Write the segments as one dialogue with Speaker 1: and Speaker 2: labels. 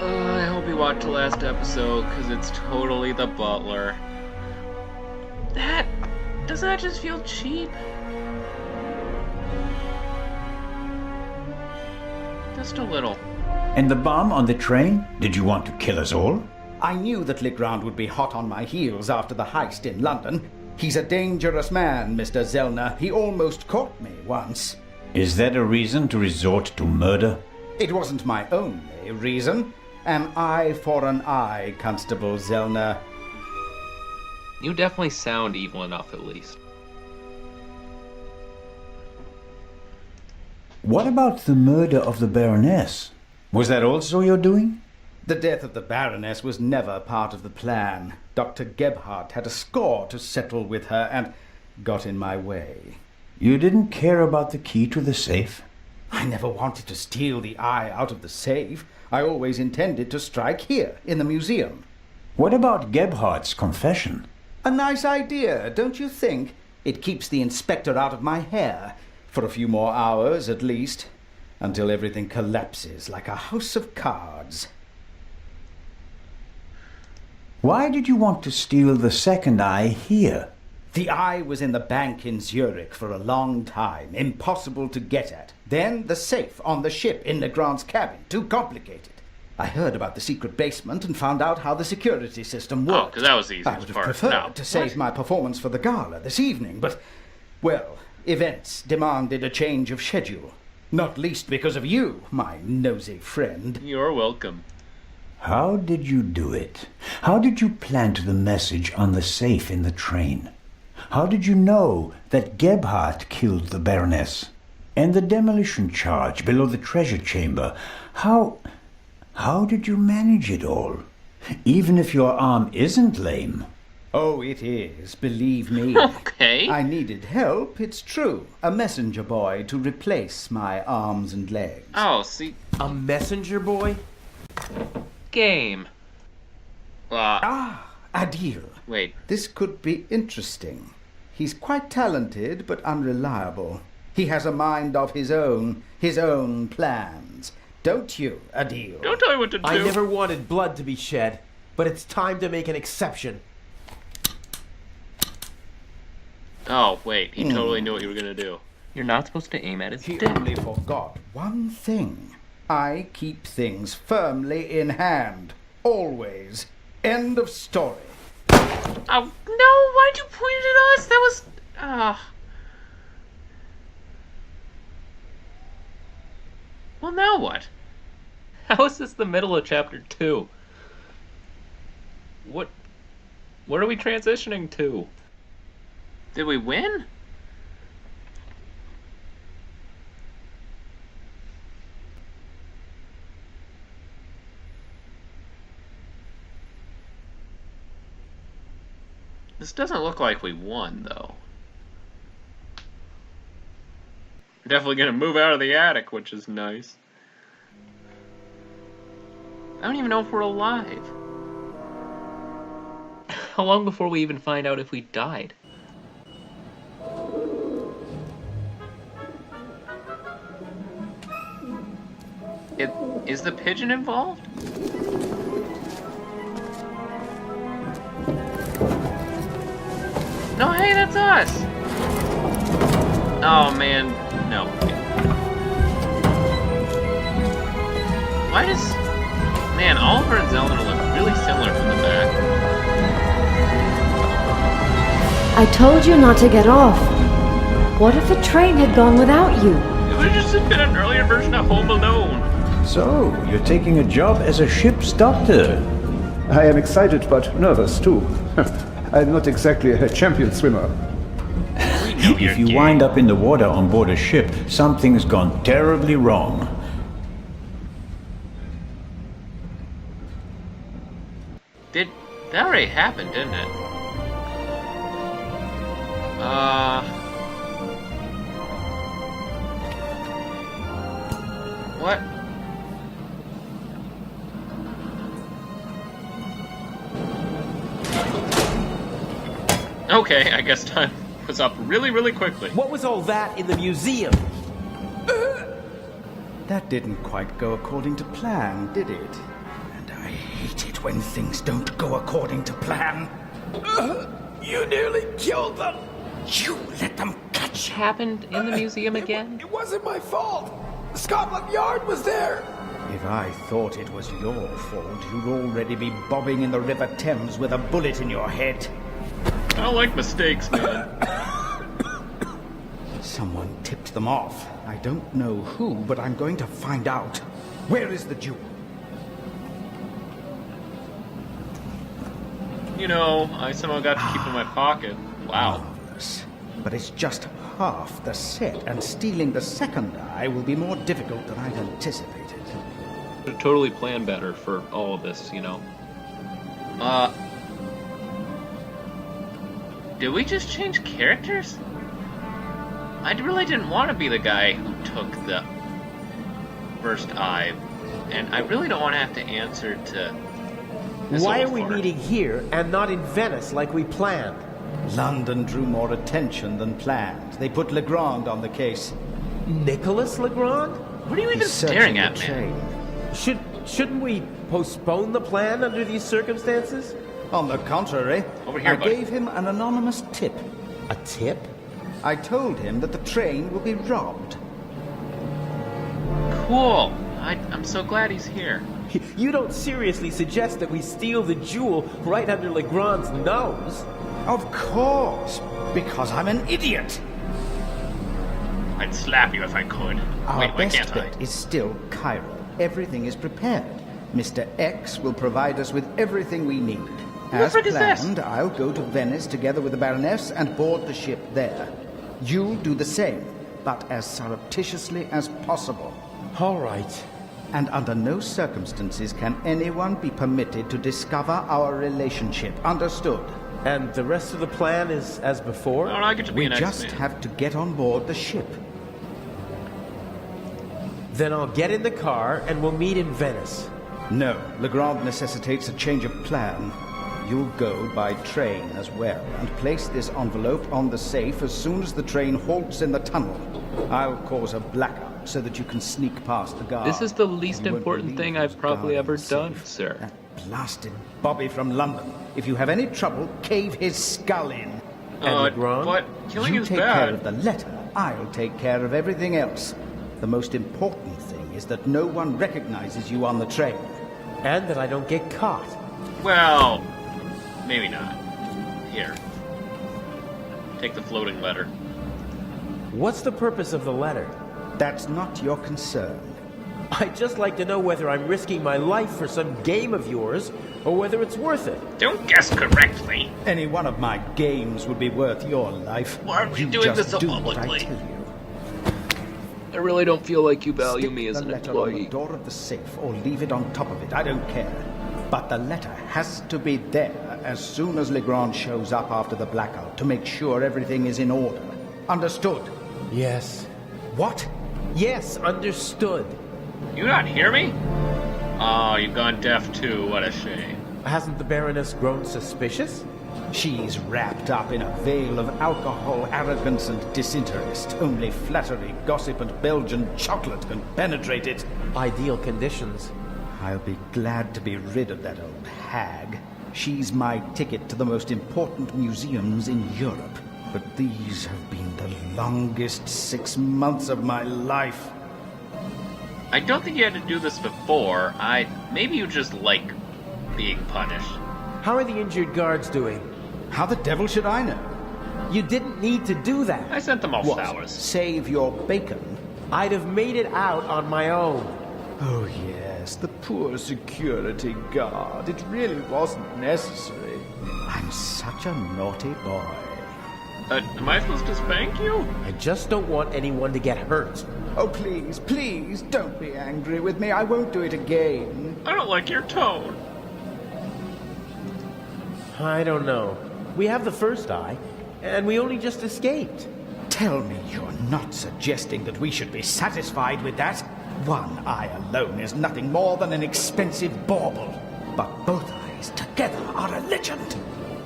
Speaker 1: I hope you watched the last episode, because it's totally the butler. Doesn't that just feel cheap? Just a little.
Speaker 2: And the bomb on the train? Did you want to kill us all?
Speaker 3: I knew that Legrand would be hot on my heels after the heist in London. He's a dangerous man, Mr. Zellner. He almost caught me once.
Speaker 2: Is that a reason to resort to murder?
Speaker 3: It wasn't my only reason. An eye for an eye, Constable Zellner.
Speaker 1: You definitely sound evil enough, at least.
Speaker 2: What about the murder of the Baroness? Was that also your doing?
Speaker 3: The death of the Baroness was never part of the plan. Dr. Gebhardt had a score to settle with her and got in my way.
Speaker 2: You didn't care about the key to the safe?
Speaker 3: I never wanted to steal the eye out of the safe. I always intended to strike here, in the museum.
Speaker 2: What about Gebhardt's confession?
Speaker 3: A nice idea, don't you think? It keeps the inspector out of my hair. For a few more hours, at least. Until everything collapses like a house of cards.
Speaker 2: Why did you want to steal the second eye here?
Speaker 3: The eye was in the bank in Zurich for a long time. Impossible to get at. Then the safe on the ship in Legrand's cabin. Too complicated. I heard about the secret basement and found out how the security system worked.
Speaker 1: Oh, because that was the
Speaker 3: I
Speaker 1: easiest
Speaker 3: would have
Speaker 1: part.
Speaker 3: preferred to save my performance for the gala this evening, but, well, events demanded a change of schedule. Not least because of you, my nosy friend.
Speaker 1: You're welcome.
Speaker 2: How did you do it? How did you plant the message on the safe in the train? How did you know that Gebhardt killed the Baroness? And the demolition charge below the treasure chamber? How did you manage it all? Even if your arm isn't lame.
Speaker 3: Oh, it is, believe me.
Speaker 1: Okay.
Speaker 3: I needed help, it's true. A messenger boy to replace my arms and legs.
Speaker 1: Oh, see,
Speaker 4: A messenger boy?
Speaker 1: game.
Speaker 3: Adil.
Speaker 1: Wait.
Speaker 3: This could be interesting. He's quite talented, but unreliable. He has a mind of his own plans. Don't you, Adil?
Speaker 1: Don't tell me what to do.
Speaker 4: I never wanted blood to be shed, but it's time to make an exception.
Speaker 1: Oh, wait. He totally knew what you were going to do. You're not supposed to aim at his
Speaker 3: He
Speaker 1: dick.
Speaker 3: only forgot one thing. I keep things firmly in hand. Always. End of story.
Speaker 1: Oh, no! Why'd you point it at us? That was... Well, now what? How is this the middle of chapter 2? What are we transitioning to? Did we win? This doesn't look like we won, though. We're definitely gonna move out of the attic, which is nice. I don't even know if we're alive. How long before we even find out if we died? Is the pigeon involved? No, hey, that's us! Oh, man. No. Why does... Man, Oliver and Zellner look really similar from the back.
Speaker 5: I told you not to get off. What if the train had gone without you?
Speaker 1: It would have just been an earlier version of Home Alone.
Speaker 2: So, you're taking a job as a ship's doctor.
Speaker 6: I am excited but nervous too. I'm not exactly a champion swimmer.
Speaker 2: If you wind up in the water on board a ship, something's gone terribly wrong.
Speaker 1: That already happened, didn't it? What? Okay, I guess time was up really, really quickly.
Speaker 4: What was all that in the museum?
Speaker 3: That didn't quite go according to plan, did it? I hate it when things don't go according to plan.
Speaker 4: You nearly killed them!
Speaker 3: You let them catch you.
Speaker 1: Happened in the museum again?
Speaker 4: It wasn't my fault! Scotland Yard was there!
Speaker 3: If I thought it was your fault, you'd already be bobbing in the River Thames with a bullet in your head.
Speaker 1: I don't like mistakes, man.
Speaker 3: Someone tipped them off. I don't know who, but I'm going to find out. Where is the jewel?
Speaker 1: You know, I somehow got to keep it in my pocket. Wow.
Speaker 3: Marvelous. But it's just half the set, and stealing the second eye will be more difficult than I'd anticipated.
Speaker 1: Should totally plan better for all of this, you know. Did we just change characters? I really didn't want to be the guy who took the first eye, and I really don't want to have to answer to this
Speaker 4: Why
Speaker 1: old
Speaker 4: are we
Speaker 1: fart.
Speaker 4: meeting here and not in Venice like we planned?
Speaker 3: London drew more attention than planned. They put Legrand on the case.
Speaker 4: Nicholas Legrand?
Speaker 1: What are you even
Speaker 3: He's
Speaker 1: staring
Speaker 3: searching
Speaker 1: at,
Speaker 3: the
Speaker 1: man?
Speaker 3: train.
Speaker 4: Shouldn't we postpone the plan under these circumstances?
Speaker 3: On the contrary,
Speaker 1: Over here,
Speaker 3: I
Speaker 1: buddy.
Speaker 3: gave him an anonymous tip.
Speaker 4: A tip?
Speaker 3: I told him that the train will be robbed.
Speaker 1: Cool. I'm so glad he's here.
Speaker 4: You don't seriously suggest that we steal the jewel right under Legrand's nose?
Speaker 3: Of course, because I'm an idiot.
Speaker 1: I'd slap you if I could.
Speaker 3: Our
Speaker 1: Wait, why
Speaker 3: best
Speaker 1: can't I?
Speaker 3: bet is still Cairo. Everything is prepared. Mr. X will provide us with everything we need. As
Speaker 1: frick is this?
Speaker 3: planned, I'll go to Venice together with the Baroness and board the ship there. You'll do the same, but as surreptitiously as possible.
Speaker 4: All right.
Speaker 3: And under no circumstances can anyone be permitted to discover our relationship. Understood?
Speaker 4: And the rest of the plan is as before?
Speaker 1: Oh, I get to be
Speaker 3: We
Speaker 1: an
Speaker 3: just
Speaker 1: X-Man.
Speaker 3: have to get on board the ship.
Speaker 4: Then I'll get in the car and we'll meet in Venice.
Speaker 3: No, Legrand necessitates a change of plan. You'll go by train as well, and place this envelope on the safe as soon as the train halts in the tunnel. I'll cause a blackout so that you can sneak past the guard.
Speaker 1: This is the least
Speaker 3: You won't
Speaker 1: important
Speaker 3: believe
Speaker 1: thing
Speaker 3: who's
Speaker 1: I've probably ever
Speaker 3: guarding the
Speaker 1: done,
Speaker 3: safe.
Speaker 1: sir.
Speaker 3: That blasted Bobby from London. If you have any trouble, cave his skull in.
Speaker 4: Legrand?
Speaker 1: But killing
Speaker 3: You
Speaker 1: is
Speaker 3: take care
Speaker 1: bad.
Speaker 3: of the letter, I'll take care of everything else. The most important thing is that no one recognizes you on the train.
Speaker 4: And that I don't get caught.
Speaker 1: Well, maybe not. Here. Take the floating letter.
Speaker 4: What's the purpose of the letter?
Speaker 3: That's not your concern.
Speaker 4: I'd just like to know whether I'm risking my life for some game of yours, or whether it's worth it.
Speaker 1: Don't guess correctly.
Speaker 3: Any one of my games would be worth your life.
Speaker 1: Why are we
Speaker 3: You
Speaker 1: doing
Speaker 3: just
Speaker 1: this so
Speaker 3: do what I
Speaker 1: publicly?
Speaker 3: tell you.
Speaker 1: I really don't feel like you value
Speaker 3: Stick
Speaker 1: me as
Speaker 3: the
Speaker 1: an
Speaker 3: letter on the
Speaker 1: employee.
Speaker 3: door of the safe or leave it on top of it. I don't care. But the letter has to be there as soon as Legrand shows up after the blackout to make sure everything is in order. Understood?
Speaker 4: Yes.
Speaker 3: What?
Speaker 4: Yes, understood.
Speaker 1: You not hear me? Oh, you've gone deaf too. What a shame.
Speaker 4: Hasn't the Baroness grown suspicious?
Speaker 3: She's wrapped up in a veil of alcohol, arrogance, and disinterest. Only flattery, gossip, and Belgian chocolate can penetrate it.
Speaker 4: Ideal conditions.
Speaker 3: I'll be glad to be rid of that old hag. She's my ticket to the most important museums in Europe. But these have been the longest 6 months of my life.
Speaker 1: I don't think you had to do this before. Maybe you just like being punished.
Speaker 4: How are the injured guards doing?
Speaker 3: How the devil should I know?
Speaker 4: You didn't need to do that.
Speaker 1: I sent them all
Speaker 3: What?
Speaker 1: flowers.
Speaker 3: Save your bacon?
Speaker 4: I'd have made it out on my own.
Speaker 3: Oh, yes, the poor security guard. It really wasn't necessary. I'm such a naughty boy.
Speaker 1: Am I supposed to spank you?
Speaker 4: I just don't want anyone to get hurt.
Speaker 3: Oh, please, please, don't be angry with me. I won't do it again.
Speaker 1: I don't like your tone.
Speaker 4: I don't know. We have the first eye, and we only just escaped.
Speaker 3: Tell me you're not suggesting that we should be satisfied with that? One eye alone is nothing more than an expensive bauble. But both eyes together are a legend.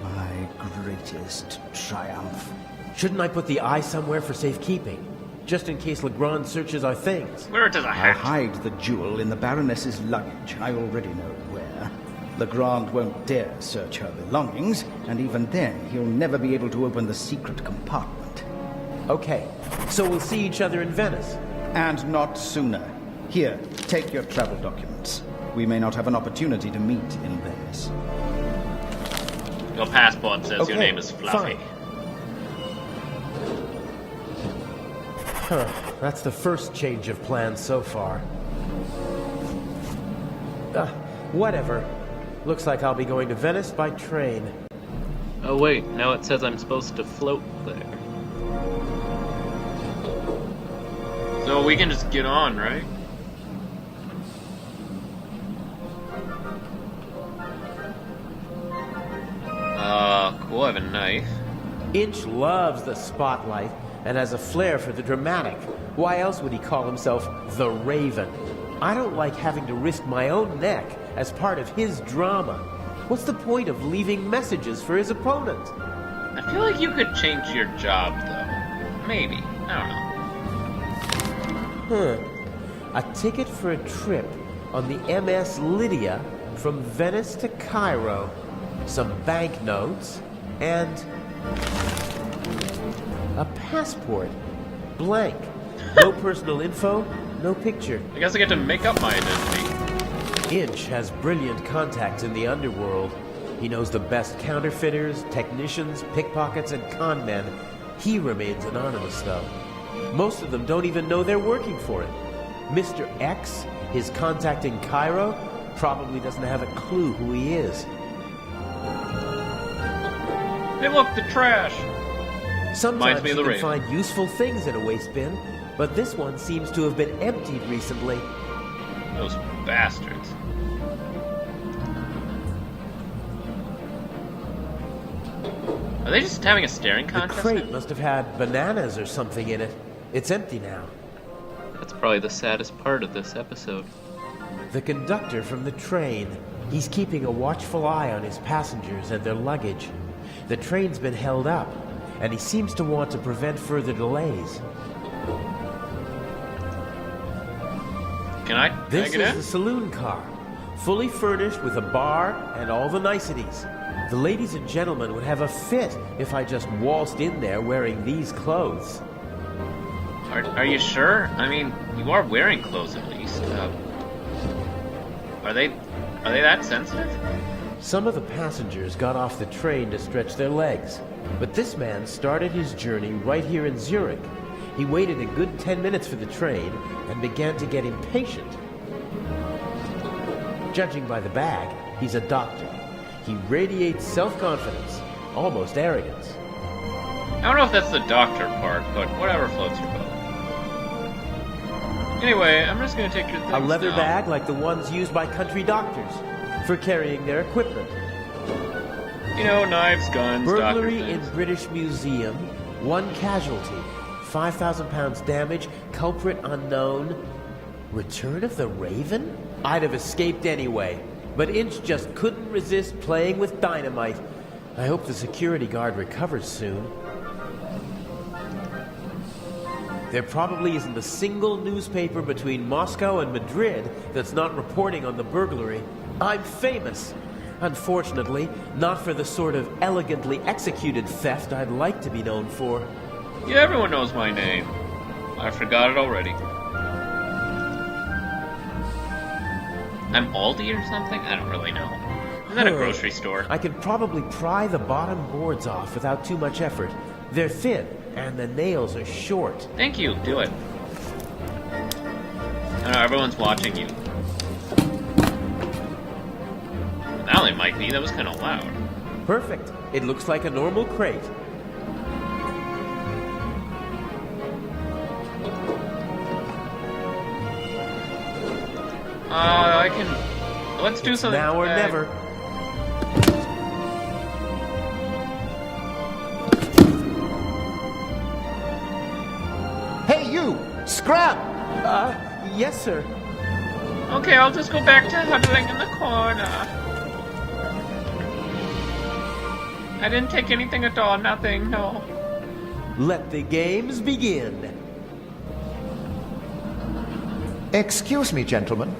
Speaker 3: My greatest triumph.
Speaker 4: Shouldn't I put the eye somewhere for safekeeping? just in case Legrand searches our things.
Speaker 1: Where does a
Speaker 3: I'll
Speaker 1: hat?
Speaker 3: hide the jewel in the Baroness's luggage. I already know where. Legrand won't dare search her belongings, and even then, he'll never be able to open the secret compartment.
Speaker 4: Okay, so we'll see each other in Venice.
Speaker 3: And not sooner. Here, take your travel documents. We may not have an opportunity to meet in Venice.
Speaker 1: Your passport says
Speaker 4: Okay,
Speaker 1: your name is Fluffy.
Speaker 4: fine. That's the first change of plans so far. Whatever. Looks like I'll be going to Venice by train.
Speaker 1: Oh wait, now it says I'm supposed to float there. So we can just get on, right? Cool, I have a knife.
Speaker 4: Inch loves the spotlight and has a flair for the dramatic. Why else would he call himself the Raven? I don't like having to risk my own neck as part of his drama. What's the point of leaving messages for his opponent?
Speaker 1: I feel like you could change your job, though. Maybe. I don't know.
Speaker 4: A ticket for a trip on the MS Lydia from Venice to Cairo. Some banknotes and a passport. Blank. No personal info, no picture.
Speaker 1: I guess I get to make up my identity.
Speaker 4: Inch has brilliant contacts in the underworld. He knows the best counterfeiters, technicians, pickpockets, and con men. He remains anonymous, though. Most of them don't even know they're working for him. Mr. X, his contact in Cairo, probably doesn't have a clue who he is.
Speaker 1: Hey look, the trash!
Speaker 4: Sometimes
Speaker 1: me
Speaker 4: you
Speaker 1: of the
Speaker 4: can
Speaker 1: Raven.
Speaker 4: find useful things in a waste bin, but this one seems to have been emptied recently.
Speaker 1: Those bastards. Are they just having a staring
Speaker 4: The
Speaker 1: contest?
Speaker 4: crate must have had bananas or something in it. It's empty now.
Speaker 1: That's probably the saddest part of this episode.
Speaker 4: The conductor from the train. He's keeping a watchful eye on his passengers and their luggage. The train's been held up, and he seems to want to prevent further delays.
Speaker 1: Can I
Speaker 4: This
Speaker 1: get
Speaker 4: is
Speaker 1: in?
Speaker 4: the saloon car, fully furnished with a bar and all the niceties. The ladies and gentlemen would have a fit if I just waltzed in there wearing these clothes.
Speaker 1: Are you sure? I mean, you are wearing clothes at least. Are they that sensitive?
Speaker 4: Some of the passengers got off the train to stretch their legs, but this man started his journey right here in Zurich. He waited a good 10 minutes for the train and began to get impatient. Judging by the bag, he's a doctor. He radiates self-confidence, almost arrogance.
Speaker 1: I don't know if that's the doctor part, but whatever floats your boat. Anyway, I'm just gonna take your things
Speaker 4: A leather
Speaker 1: now.
Speaker 4: bag like the ones used by country doctors for carrying their equipment.
Speaker 1: You know, knives, guns,
Speaker 4: Burglary
Speaker 1: doctor
Speaker 4: in
Speaker 1: things.
Speaker 4: British Museum. 1 casualty. 5,000 pounds damage. Culprit unknown. Return of the Raven? I'd have escaped anyway. But Inch just couldn't resist playing with dynamite. I hope the security guard recovers soon. There probably isn't a single newspaper between Moscow and Madrid that's not reporting on the burglary. I'm famous. Unfortunately, not for the sort of elegantly executed theft I'd like to be known for.
Speaker 1: Yeah, everyone knows my name. I forgot it already. I'm Aldi or something? I don't really know. Is that a grocery store?
Speaker 4: I can probably pry the bottom boards off without too much effort. They're thin, and the nails are short.
Speaker 1: Thank you, do it. I know, everyone's watching you. Now they might be, that was kind of loud.
Speaker 4: Perfect. It looks like a normal crate.
Speaker 1: I can... Let's do
Speaker 4: It's
Speaker 1: something.
Speaker 4: now or never.
Speaker 3: Hey, you! Scrap!
Speaker 4: Yes, sir.
Speaker 1: Okay, I'll just go back to huddling in the corner. I didn't take anything at all, nothing, no.
Speaker 4: Let the games begin.
Speaker 7: Excuse me, gentlemen.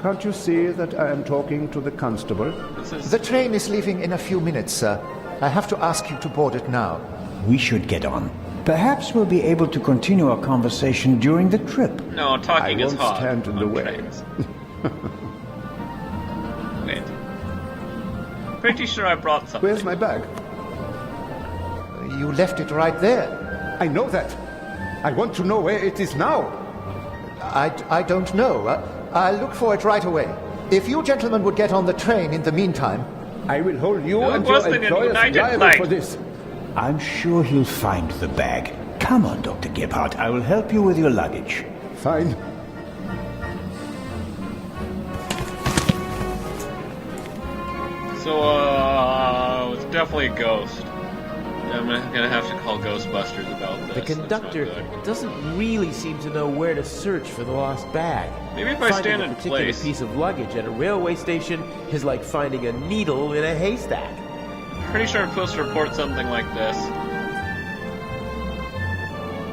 Speaker 6: Can't you see that I am talking to the constable?
Speaker 7: The train is leaving in a few minutes, sir. I have to ask you to board it now.
Speaker 2: We should get on. Perhaps we'll be able to continue our conversation during the trip.
Speaker 1: No, talking
Speaker 6: I
Speaker 1: is
Speaker 6: won't
Speaker 1: hard.
Speaker 6: stand in the
Speaker 1: on
Speaker 6: way.
Speaker 1: trains. Wait. Pretty sure I brought something.
Speaker 6: Where's my bag?
Speaker 7: You left it right there.
Speaker 6: I know that. I want to know where it is now.
Speaker 7: I don't know. I'll look for it right away. If you gentlemen would get on the train in the meantime...
Speaker 6: I will hold you
Speaker 1: No,
Speaker 6: and
Speaker 1: it wasn't
Speaker 6: your
Speaker 1: an
Speaker 6: employers
Speaker 1: United
Speaker 6: liable
Speaker 1: flight.
Speaker 6: for this.
Speaker 2: I'm sure he'll find the bag. Come on, Dr. Gebhardt. I will help you with your luggage.
Speaker 6: Fine.
Speaker 1: So, it's definitely a ghost. I'm gonna have to call Ghostbusters about this.
Speaker 4: The conductor
Speaker 1: That's not good.
Speaker 4: doesn't really seem to know where to search for the lost bag.
Speaker 1: Maybe if I
Speaker 4: Finding
Speaker 1: stand
Speaker 4: a
Speaker 1: in
Speaker 4: particular
Speaker 1: place.
Speaker 4: piece of luggage at a railway station is like finding a needle in a haystack.
Speaker 1: Pretty sure I'm supposed to report something like this.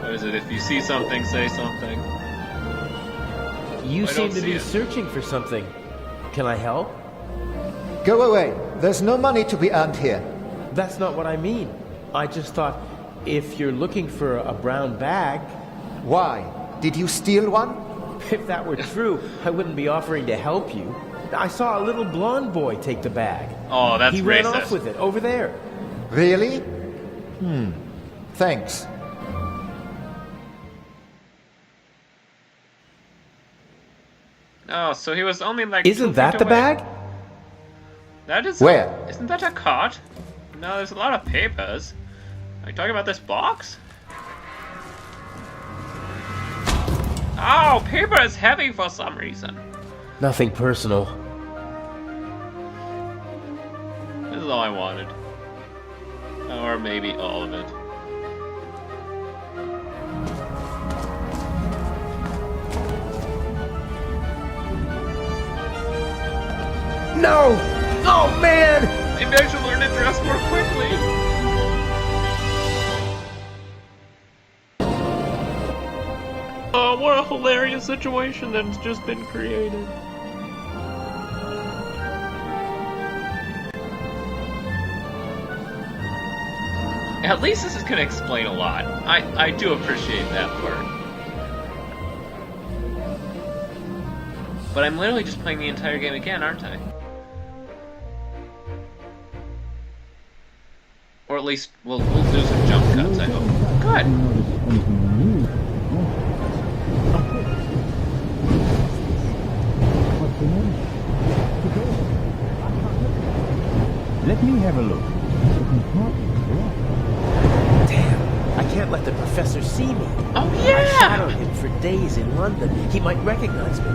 Speaker 1: What is it? If you see something, say something.
Speaker 4: You
Speaker 1: I
Speaker 4: seem
Speaker 1: don't
Speaker 4: to
Speaker 1: see
Speaker 4: be
Speaker 1: it.
Speaker 4: searching for something. Can I help?
Speaker 7: Go away. There's no money to be earned here.
Speaker 4: That's not what I mean. I just thought, if you're looking for a brown bag,
Speaker 7: Why? Did you steal one?
Speaker 4: if that were true, I wouldn't be offering to help you. I saw a little blonde boy take the bag.
Speaker 1: Oh, that's
Speaker 4: He
Speaker 1: racist.
Speaker 4: ran off with it, over there.
Speaker 7: Really? Thanks.
Speaker 1: Oh, so he was only like.
Speaker 4: Isn't
Speaker 1: 2
Speaker 4: that
Speaker 1: feet
Speaker 4: the
Speaker 1: away.
Speaker 4: bag?
Speaker 1: That is.
Speaker 7: Where?
Speaker 1: Isn't that a cart? No, there's a lot of papers. Are you talking about this box? Oh, paper is heavy for some reason.
Speaker 4: Nothing personal.
Speaker 1: This is all I wanted. Or maybe all of it.
Speaker 4: No! Oh, man!
Speaker 1: Maybe I should learn to dress more quickly. Oh, what a hilarious situation that's just been created. At least this is gonna explain a lot. I do appreciate that part. But I'm literally just playing the entire game again, aren't I? Or at least we'll do some jump cuts, I hope. Good.
Speaker 2: Let me have a look.
Speaker 4: Damn, I can't let the professor see me.
Speaker 1: Oh
Speaker 4: I
Speaker 1: yeah!
Speaker 4: shadowed him for days in London. He might recognize me.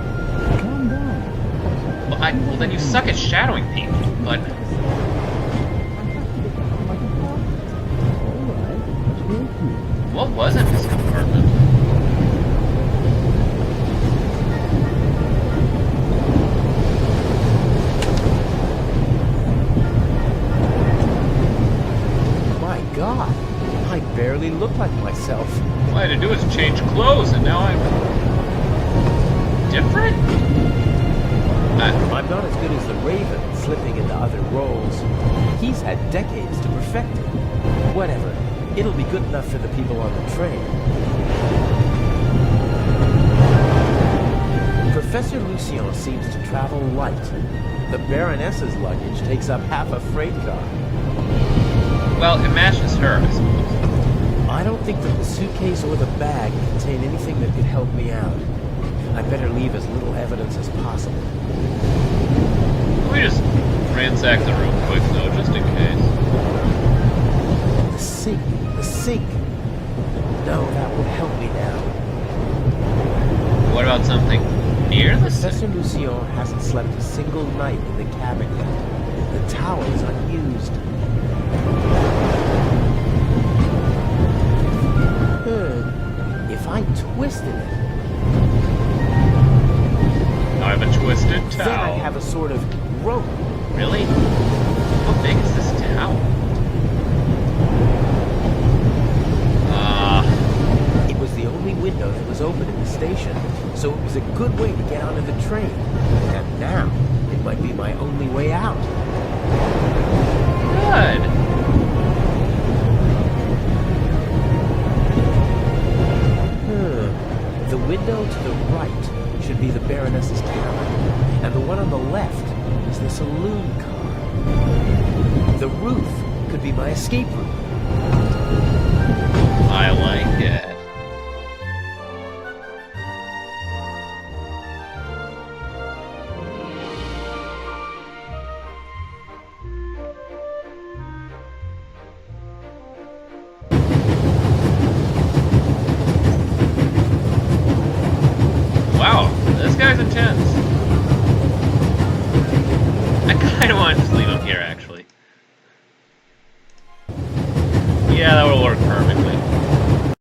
Speaker 2: Calm down.
Speaker 1: Well, then you suck at shadowing people, but... What was in this compartment?
Speaker 4: My God, I barely look like myself.
Speaker 1: All I had to do was change clothes, and now I'm... different?
Speaker 4: I'm not as good as the Raven, slipping into other roles. He's had decades to perfect it. Whatever. It'll be good enough for the people on the train. Professor Lucien seems to travel light. The Baroness's luggage takes up half a freight car.
Speaker 1: Well, it matches her, I suppose.
Speaker 4: I don't think that the suitcase or the bag contain anything that could help me out. I better leave as little evidence as possible.
Speaker 1: Let me just ransack the room quick, though, just in case.
Speaker 4: The sink. The sink. No, that will help me now.
Speaker 1: What about something near the sink?
Speaker 4: Professor Lucien hasn't slept a single night in the cabin yet. The tower is unused. If I twisted it,
Speaker 1: I have a twisted
Speaker 4: then I
Speaker 1: towel.
Speaker 4: have a sort of rope.
Speaker 1: Really? How big is this towel?
Speaker 4: It was the only only window that was open in the station, so it was a good way to get onto the train. And now, it might be my only way out.
Speaker 1: Good.
Speaker 4: The window to the right should be the Baroness's cabin, and the one on the left is the saloon car. The roof could be my escape route.
Speaker 1: I like it.